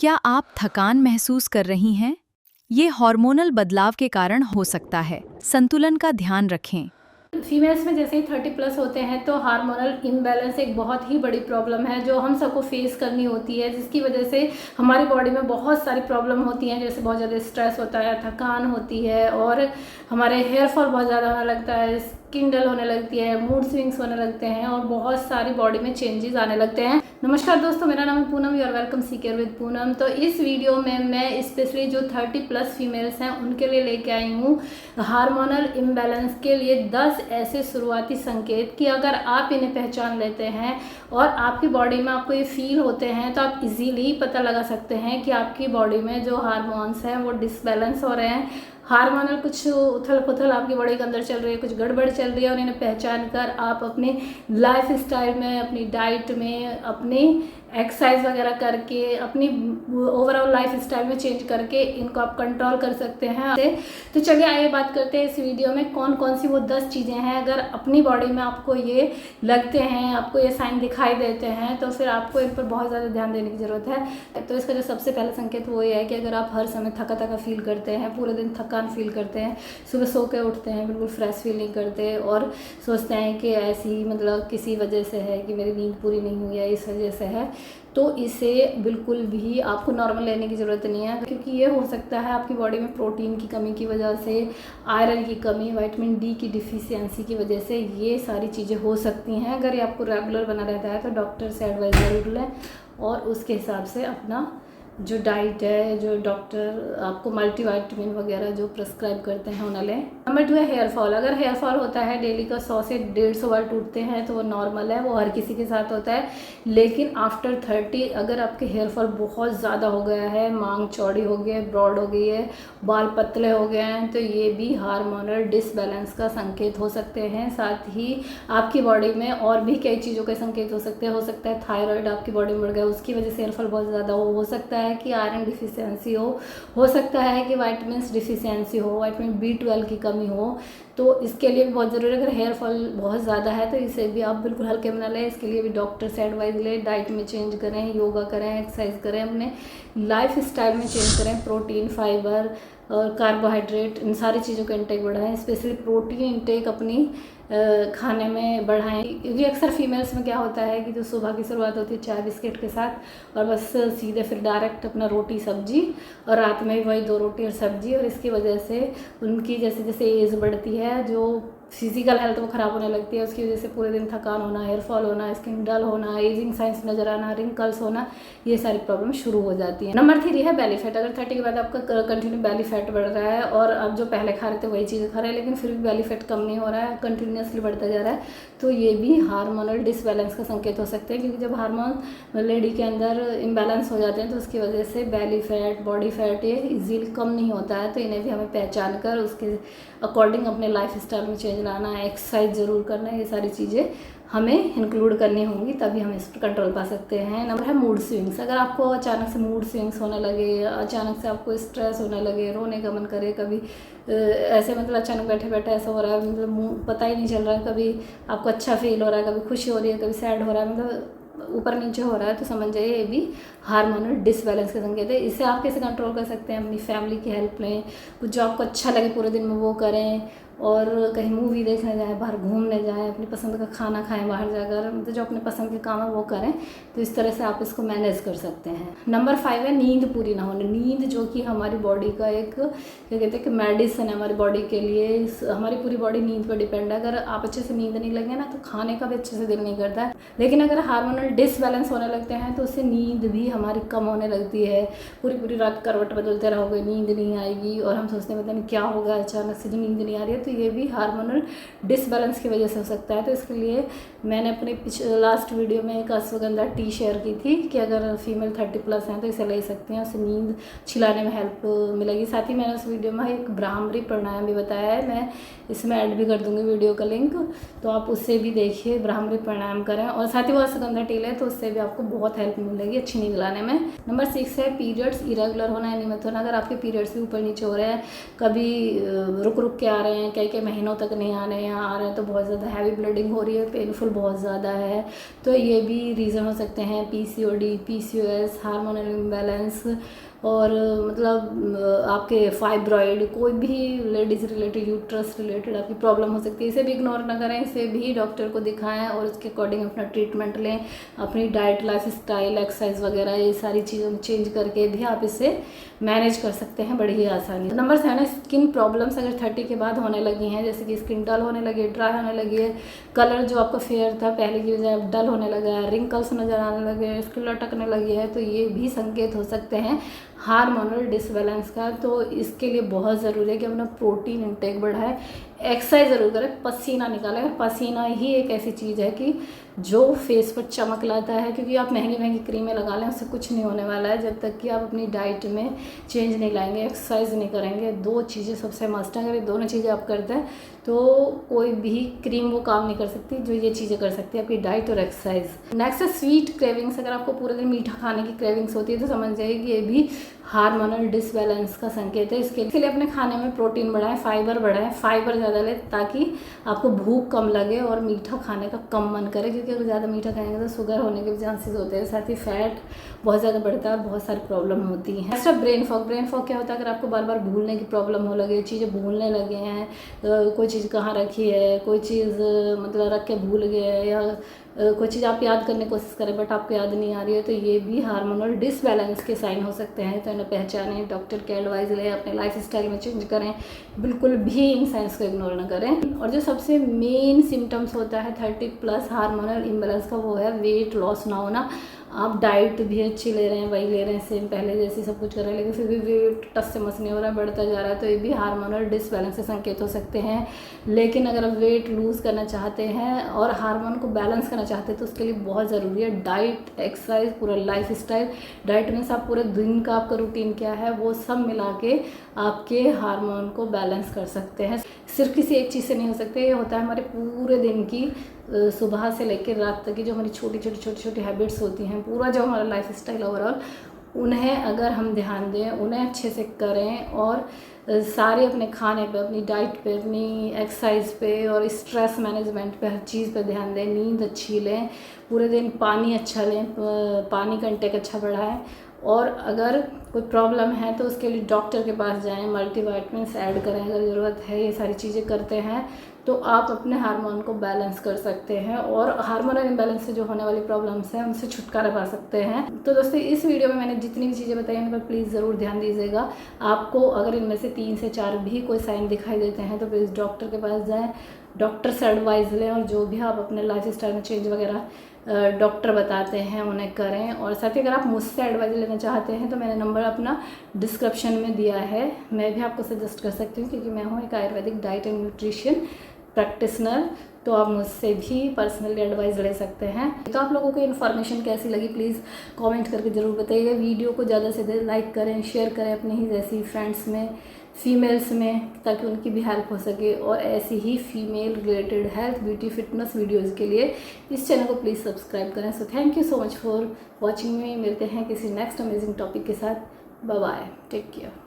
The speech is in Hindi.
क्या आप थकान महसूस कर रही हैं? ये हार्मोनल बदलाव के कारण हो सकता है। संतुलन का ध्यान रखें। फीमेल्स में जैसे ही 30+ होते हैं तो हार्मोनल इम्बैलेंस एक बहुत ही बड़ी प्रॉब्लम है जो हम सबको फेस करनी होती है, जिसकी वजह से हमारी बॉडी में बहुत सारी प्रॉब्लम होती हैं। जैसे बहुत ज़्यादा स्ट्रेस होता है, थकान होती है और हमारे हेयर फॉल बहुत ज़्यादा होने लगता है, स्किन डल होने लगती है, मूड स्विंग्स होने लगते हैं और बहुत सारी बॉडी में चेंजेस आने लगते हैं। नमस्कार दोस्तों, मेरा नाम है Poonam, you are welcome see care with Poonam. तो इस वीडियो में मैं स्पेशली जो 30+ फीमेल्स हैं उनके लिए लेके आई हूँ हार्मोनल इम्बैलेंस के लिए 10 ऐसे शुरुआती संकेत कि अगर आप इन्हें पहचान लेते हैं और आपकी बॉडी में आपको ये फील होते हैं तो आप इजीली पता लगा सकते हैं कि आपकी बॉडी में जो हार्मोन्स हैं वो डिसबैलेंस हो रहे हैं। हार्मोनल कुछ उथल पुथल आपकी बॉडी के अंदर चल रही है, कुछ गड़बड़ चल रही है और इन्हें पहचान कर आप अपने लाइफ स्टाइल में, अपनी डाइट में, अपनी एक्सरसाइज वगैरह करके, अपनी ओवरऑल लाइफ स्टाइल में चेंज करके इनको आप कंट्रोल कर सकते हैं। तो चलिए आइए बात करते हैं इस वीडियो में कौन कौन सी वो 10 चीज़ें हैं। अगर अपनी बॉडी में आपको ये लगते हैं, आपको ये साइन दिखाई देते हैं तो फिर आपको इन पर बहुत ज़्यादा ध्यान देने की ज़रूरत है। तो इसका जो सबसे पहला संकेत वो ये है कि अगर आप हर समय थका थका फील करते हैं, पूरे दिन थकान फील करते हैं, सुबह सो के उठते हैं बिल्कुल फ्रेश फील नहीं करते और सोचते हैं कि ऐसी मतलब किसी वजह से है कि मेरी नींद पूरी नहीं हुई है, इस वजह से है, तो इसे बिल्कुल भी आपको नॉर्मल लेने की ज़रूरत नहीं है। क्योंकि ये हो सकता है आपकी बॉडी में प्रोटीन की कमी की वजह से, आयरन की कमी, विटामिन डी की डिफिशियंसी की वजह से ये सारी चीज़ें हो सकती हैं। अगर ये आपको रेगुलर बना रहता है तो डॉक्टर से एडवाइस ज़रूर लें और उसके हिसाब से अपना जो डाइट है, जो डॉक्टर आपको मल्टीविटामिन वगैरह जो प्रिस्क्राइब करते हैं उन्हें लें। नंबर 2 है हेयर फॉल। अगर हेयर फॉल होता है डेली का 100 से 150 बार टूटते हैं तो वो नॉर्मल है, वो हर किसी के साथ होता है। लेकिन आफ्टर 30 अगर आपके हेयर फॉल बहुत ज़्यादा हो गया है, मांग चौड़ी हो गई है, ब्रॉड हो गई है, बाल पतले हो गए हैं, तो ये भी हार्मोनल डिसबैलेंस का संकेत हो सकते हैं। साथ ही आपकी बॉडी में और भी कई चीज़ों के संकेत हो सकते हैं। हो सकता है थायराइड आपकी बॉडी में बढ़ गया, उसकी वजह से हेयर फॉल बहुत ज़्यादा हो सकता है कि आयरन डिफिशियंसी हो सकता है कि विटामिन्स डिफिशियंसी हो, विटामिन B12 की कमी हो। तो इसके लिए भी बहुत ज़रूरी है। अगर हेयर फॉल बहुत ज़्यादा है तो इसे भी आप बिल्कुल हल्के में ना लें, इसके लिए भी डॉक्टर से एडवाइस लें। डाइट में चेंज करें, योगा करें, एक्सरसाइज करें, अपने लाइफ स्टाइल में चेंज करें। प्रोटीन, फाइबर और कार्बोहाइड्रेट, इन सारी चीज़ों का इंटेक बढ़ाएं। स्पेशली प्रोटीन इंटेक अपनी खाने में बढ़ाएं। क्योंकि अक्सर फीमेल्स में क्या होता है कि जो सुबह की शुरुआत होती है चाय बिस्किट के साथ और बस सीधे फिर डायरेक्ट अपना रोटी सब्जी और रात में भी वही 2 रोटी और सब्जी, और इसकी वजह से उनकी जैसे जैसे एज बढ़ती है जो फिजिकल हेल्थ वो ख़राब होने लगती है। उसकी वजह से पूरे दिन थकान होना, हेयर फॉल होना, स्किन डल होना, एजिंग साइंस नजर आना, रिंकल्स होना, ये सारी प्रॉब्लम शुरू हो जाती है। नंबर 3 है बेली फैट। अगर 30 के बाद आपका कंटिन्यू बेली फैट बढ़ रहा है और आप जो पहले खा रहे थे वही चीज़ें खा रहे हैं लेकिन फिर भी बेली फैट कम नहीं हो रहा है, कंटिन्यूसली बढ़ता जा रहा है, तो ये भी हार्मोनल डिसबैलेंस का संकेत हो सकते हैं। क्योंकि जब हार्मोन लेडी के अंदर इम्बैलेंस हो जाते हैं तो उसकी वजह से बेली फैट, बॉडी फैट ये इजीली कम नहीं होता है। तो इन्हें भी हमें पहचान कर उसके अकॉर्डिंग अपने लाइफ स्टाइल में चेंज लाना है, एक्सरसाइज ज़रूर करना है, ये सारी चीज़ें हमें इंक्लूड करनी होंगी, तभी हम इस पर कंट्रोल पा सकते हैं। नंबर है मूड स्विंग्स। अगर आपको अचानक से मूड स्विंग्स होने लगे, अचानक से आपको स्ट्रेस होने लगे, रोने का मन करे, कभी ऐसे मतलब अचानक बैठे बैठे ऐसा हो रहा है, मतलब पता ही नहीं चल रहा है, कभी आपको अच्छा फील हो रहा है, कभी खुशी हो रही है, कभी सैड हो रहा है, मतलब ऊपर नीचे हो रहा है, तो समझ जाइए ये भी हार्मोनल डिसबैलेंस का संकेत है। इसे आप कैसे कंट्रोल कर सकते हैं? अपनी फैमिली की हेल्प लें, कुछ जो आपको अच्छा लगे पूरे दिन में वो करें, और कहीं मूवी देखने जाएं, बाहर घूमने जाएं, अपनी पसंद का खाना खाएं बाहर जाकर, मतलब जो अपने पसंद के काम है वो करें। तो इस तरह से आप इसको मैनेज कर सकते हैं। नंबर 5 है नींद पूरी ना होने। नींद जो कि हमारी बॉडी का एक क्या कहते हैं कि मेडिसिन है हमारी बॉडी के लिए। हमारी पूरी बॉडी नींद पर डिपेंड है। अगर आप अच्छे से नींद नहीं लगे ना तो खाने का भी अच्छे से दिल नहीं करता है। लेकिन अगर हार्मोनल डिसबैलेंस होने लगते हैं तो उससे नींद भी हमारी कम होने लगती है। पूरी पूरी रात करवट बदलते रहोगे, नींद नहीं आएगी और हम सोचते हैं पता नहीं क्या होगा, अचानक से जो नींद नहीं आ रही है, तो ये भी हार्मोनल डिसबैलेंस की वजह से हो सकता है। तो इसके लिए मैंने अपने लास्ट वीडियो में एक अश्वगंधा टी शेयर की थी कि अगर फीमेल 30+ हैं तो इसे ले सकती हैं, उससे नींद छिलाने में हेल्प मिलेगी। साथ ही मैंने उस वीडियो में एक ब्राह्मरी प्राणायाम भी बताया है, मैं इसमें ऐड भी कर दूंगी वीडियो का लिंक, तो आप उससे भी देखिए, ब्राह्मरी प्राणायाम करें। और साथ ही वो अश्वगंधा टी लें तो उससे भी आपको बहुत हेल्प मिलेगी अच्छी नींद लाने में। नंबर 6 है पीरियड्स इरेगुलर होना या नियमित होना। अगर आपके पीरियड्स भी ऊपर नीचे हो रहे हैं, कभी रुक रुक के आ रहे हैं, कई महीनों तक नहीं आ रहे हैं, आ रहे हैं तो बहुत ज़्यादा हैवी ब्लीडिंग हो रही है, पेनफुल बहुत ज़्यादा है, तो ये भी रीज़न हो सकते हैं। PCOD, PCOS, हार्मोनल इम्बैलेंस, और मतलब आपके फाइब्रॉइड, कोई भी लेडीज़ रिलेटेड, यूट्रस रिलेटेड आपकी प्रॉब्लम हो सकती है। इसे भी इग्नोर ना करें, इसे भी डॉक्टर को दिखाएं और उसके अकॉर्डिंग अपना ट्रीटमेंट लें। अपनी डाइट, लाइफ स्टाइल, एक्सरसाइज वगैरह ये सारी चीज़ों चेंज करके भी आप इसे मैनेज कर सकते हैं बड़ी ही आसानी। नंबर 7 स्किन प्रॉब्लम्स अगर 30 के बाद होने लगी हैं, जैसे कि स्किन डल होने लगी, ड्राई होने लगी है, कलर जो आपका फेयर था पहले की बजाय अब डल होने लगा है, रिंकल्स नज़र आने लगे हैं, स्किन लटकने लगी है, तो ये भी संकेत हो सकते हैं हार्मोनल डिसबैलेंस का। तो इसके लिए बहुत ज़रूरी है कि अपना प्रोटीन इंटेक बढ़ाए, एक्सरसाइज ज़रूर करें, पसीना निकालें। पसीना ही एक ऐसी चीज़ है कि जो फेस पर चमक लाता है, क्योंकि आप महंगी महंगी क्रीमें लगा लें उससे कुछ नहीं होने वाला है जब तक कि आप अपनी डाइट में चेंज नहीं लाएंगे, एक्सरसाइज नहीं करेंगे। 2 चीज़ें सबसे मस्ट है, अगर ये दोनों चीज़ें आप करते हैं तो कोई भी क्रीम वो काम नहीं कर सकती, जो ये चीज़ें कर सकती है आपकी डाइट और एक्सरसाइज। नेक्स्ट है स्वीट क्रेविंग्स। अगर आपको पूरे दिन मीठा खाने की क्रेविंग्स होती है तो समझ जाइए कि ये भी हार्मोनल डिसबैलेंस का संकेत है। इसके लिए अपने खाने में प्रोटीन बढ़ाएं, फाइबर बढ़ाएं, फाइबर ज़्यादा लें ताकि आपको भूख कम लगे और मीठा खाने का कम मन करे, क्योंकि अगर ज़्यादा मीठा खाएंगे तो शुगर होने के भी चांसेस होते हैं, साथ ही फैट बहुत ज़्यादा बढ़ता है और बहुत सारी प्रॉब्लम होती है। Next brain fog. Brain fog क्या होता है? अगर आपको बार बार भूलने की प्रॉब्लम हो लगे, चीज़ें भूलने लगे हैं, कोई चीज़ कहाँ रखी है, कोई चीज़ मतलब रख के भूल गए, या कोई चीज़ आप याद करने की कोशिश करें बट आपको याद नहीं आ रही है, तो ये भी हार्मोनल डिसबैलेंस के साइन हो सकते हैं। तो इन्हें पहचानें, डॉक्टर की एडवाइस लें, अपने लाइफ स्टाइल में चेंज करें, बिल्कुल भी इन साइंस को इग्नोर ना करें। और जो सबसे मेन सिम्टम्स होता है 30+ हार्मोनल इम्बैलेंस का, वो है वेट लॉस ना होना। आप डाइट भी अच्छी ले रहे हैं, वही ले रहे हैं सेम पहले जैसे सब कुछ कर रहे हैं, लेकिन फिर भी वेट टस से मस नहीं हो रहा है, बढ़ता जा रहा है, तो ये भी हार्मोनल डिसबैलेंस से संकेत हो सकते हैं। लेकिन अगर आप वेट लूज़ करना चाहते हैं और हार्मोन को बैलेंस करना चाहते हैं तो उसके लिए बहुत ज़रूरी है डाइट, एक्सरसाइज, पूरा लाइफ स्टाइल। डाइट मीन्स आप पूरे दिन का आपका रूटीन क्या है वो सब मिला के आपके हार्मोन को बैलेंस कर सकते हैं। सिर्फ किसी एक चीज़ से नहीं हो सकते, ये होता है हमारे पूरे दिन की सुबह से लेकर रात तक की जो हमारी छोटी छोटी हैबिट्स होती हैं, पूरा जो हमारा लाइफ स्टाइल ओवरऑल, उन्हें अगर हम ध्यान दें, उन्हें अच्छे से करें और सारे अपने खाने पे, अपनी डाइट पे, अपनी एक्सरसाइज पे और स्ट्रेस मैनेजमेंट पे, हर चीज़ पे ध्यान दें, नींद अच्छी लें, पूरे दिन पानी अच्छा लें, पानी का इंटेक अच्छा बढ़ाएं, और अगर कोई प्रॉब्लम है तो उसके लिए डॉक्टर के पास जाएं, मल्टीविटामिन्स ऐड करें अगर ज़रूरत है। ये सारी चीज़ें करते हैं तो आप अपने हार्मोन को बैलेंस कर सकते हैं और हार्मोनल इम्बैलेंस से जो होने वाली प्रॉब्लम्स हैं उनसे छुटकारा पा सकते हैं। तो दोस्तों इस वीडियो में मैंने जितनी भी चीज़ें बताई उन पर प्लीज़ ज़रूर ध्यान दीजिएगा। आपको अगर इनमें से 3 से 4 भी कोई साइन दिखाई देते हैं तो प्लीज़ डॉक्टर के पास जाएँ, डॉक्टर से एडवाइस लें, और जो भी आप अपने लाइफ स्टाइल में चेंज वगैरह डॉक्टर बताते हैं उन्हें करें। और साथ ही अगर आप मुझसे एडवाइस लेना चाहते हैं तो मैंने नंबर अपना डिस्क्रिप्शन में दिया है, मैं भी आपको सजेस्ट कर सकती हूँ, क्योंकि मैं हूँ एक Ayurvedic diet and nutrition practitioner, तो आप मुझसे भी पर्सनली एडवाइस ले सकते हैं। तो आप लोगों को इन्फॉर्मेशन कैसी लगी प्लीज़ कमेंट करके ज़रूर बताइएगा। वीडियो को ज़्यादा से ज़्यादा लाइक करें, शेयर करें अपने ही जैसी फ्रेंड्स में, फीमेल्स में, ताकि उनकी भी हेल्प हो सके। और ऐसी ही female related health, beauty, fitness videos के लिए इस चैनल को प्लीज़ सब्सक्राइब करें। So thank you so much for watching me. मिलते हैं किसी नेक्स्ट अमेजिंग टॉपिक के साथ। Bye bye, take care.